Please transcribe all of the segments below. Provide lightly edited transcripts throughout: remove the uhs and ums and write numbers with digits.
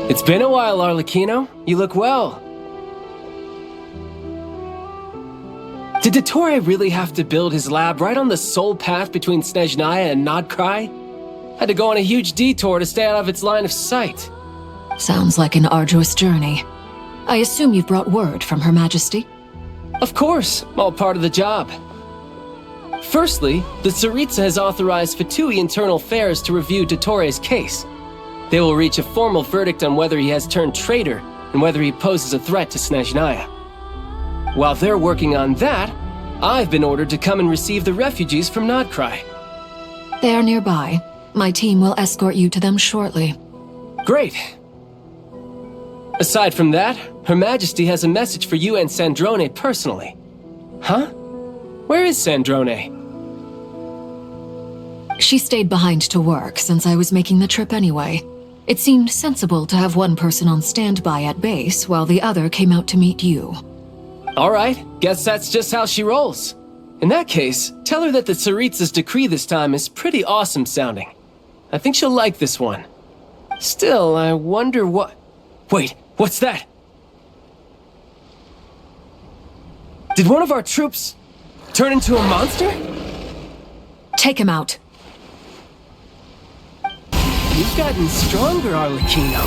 It's been a while, Arlecchino. You look well. Did Dottore really have to build his lab right on the sole path between Snezhnaya and Nodcry? Had to go on a huge detour to stay out of its line of sight. Sounds like an arduous journey. I assume you've brought word from Her Majesty? Of course, all part of the job. Firstly, the Tsaritsa has authorized Fatui Internal Affairs to review Dottore's case. They will reach a formal verdict on whether he has turned traitor and whether he poses a threat to Snezhnaya. While they're working on that, I've been ordered to come and receive the refugees from Nodcry. They are nearby. My team will escort you to them shortly. Great. Aside from that, Her Majesty has a message for you and Sandrone personally. Huh? Where is Sandrone? She stayed behind to work since I was making the trip anyway. It seemed sensible to have one person on standby at base while the other came out to meet you. All right, guess that's just how she rolls. In that case, tell her that the Tsaritsa's decree this time is pretty awesome sounding. I think she'll like this one. Still, I wonder what... Wait, what's that? Did one of our troops turn into a monster? Take him out. You've gotten stronger, Arlecchino.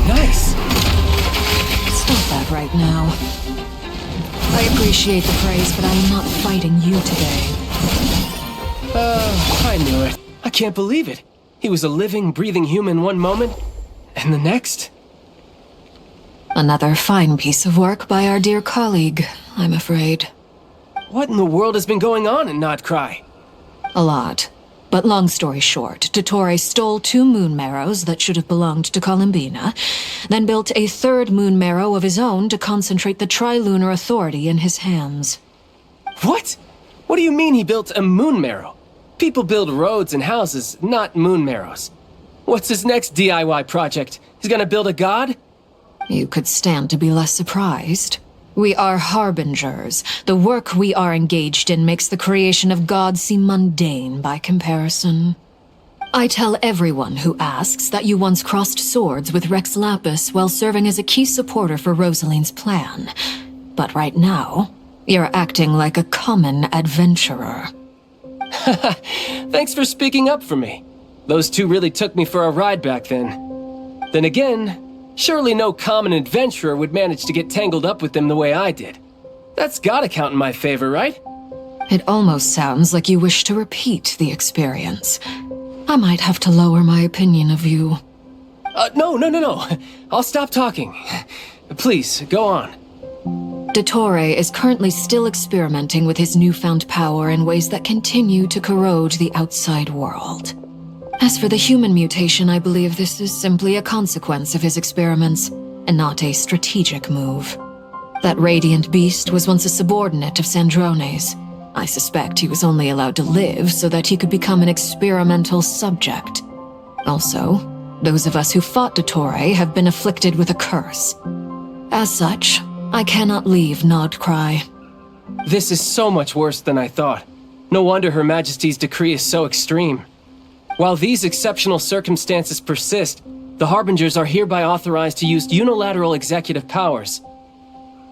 Nice. Stop that right now. I appreciate the praise, but I am not fighting you today. I knew it. I can't believe it. He was a living, breathing human one moment, and the next... Another fine piece of work by our dear colleague, I'm afraid. What in the world has been going on in Nodcry? A lot. But long story short, Dottore stole 2 moon marrows that should have belonged to Columbina, then built a 3rd moon marrow of his own to concentrate the Trilunar Authority in his hands. What? What do you mean he built a moon marrow? People build roads and houses, not moon marrows. What's his next DIY project? He's gonna build a god? You could stand to be less surprised. We are harbingers. The work we are engaged in makes the creation of gods seem mundane by comparison. I tell everyone who asks that you once crossed swords with Rex Lapis while serving as a key supporter for Rosaline's plan. But right now, you're acting like a common adventurer. Thanks for speaking up for me. Those 2 really took me for a ride back then. Then again, surely no common adventurer would manage to get tangled up with them the way I did. That's gotta count in my favor, right? It almost sounds like you wish to repeat the experience. I might have to lower my opinion of you. No. I'll stop talking. Please, go on. Dottore is currently still experimenting with his newfound power in ways that continue to corrode the outside world. As for the human mutation, I believe this is simply a consequence of his experiments, and not a strategic move. That radiant beast was once a subordinate of Sandrone's. I suspect he was only allowed to live so that he could become an experimental subject. Also, those of us who fought Dottore have been afflicted with a curse. As such, I cannot leave Nodcry. This is so much worse than I thought. No wonder Her Majesty's decree is so extreme. While these exceptional circumstances persist, the Harbingers are hereby authorized to use unilateral executive powers.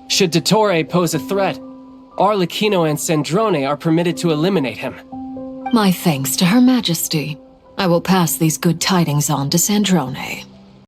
Should Dottore pose a threat, Arlecchino and Sandrone are permitted to eliminate him. My thanks to Her Majesty. I will pass these good tidings on to Sandrone.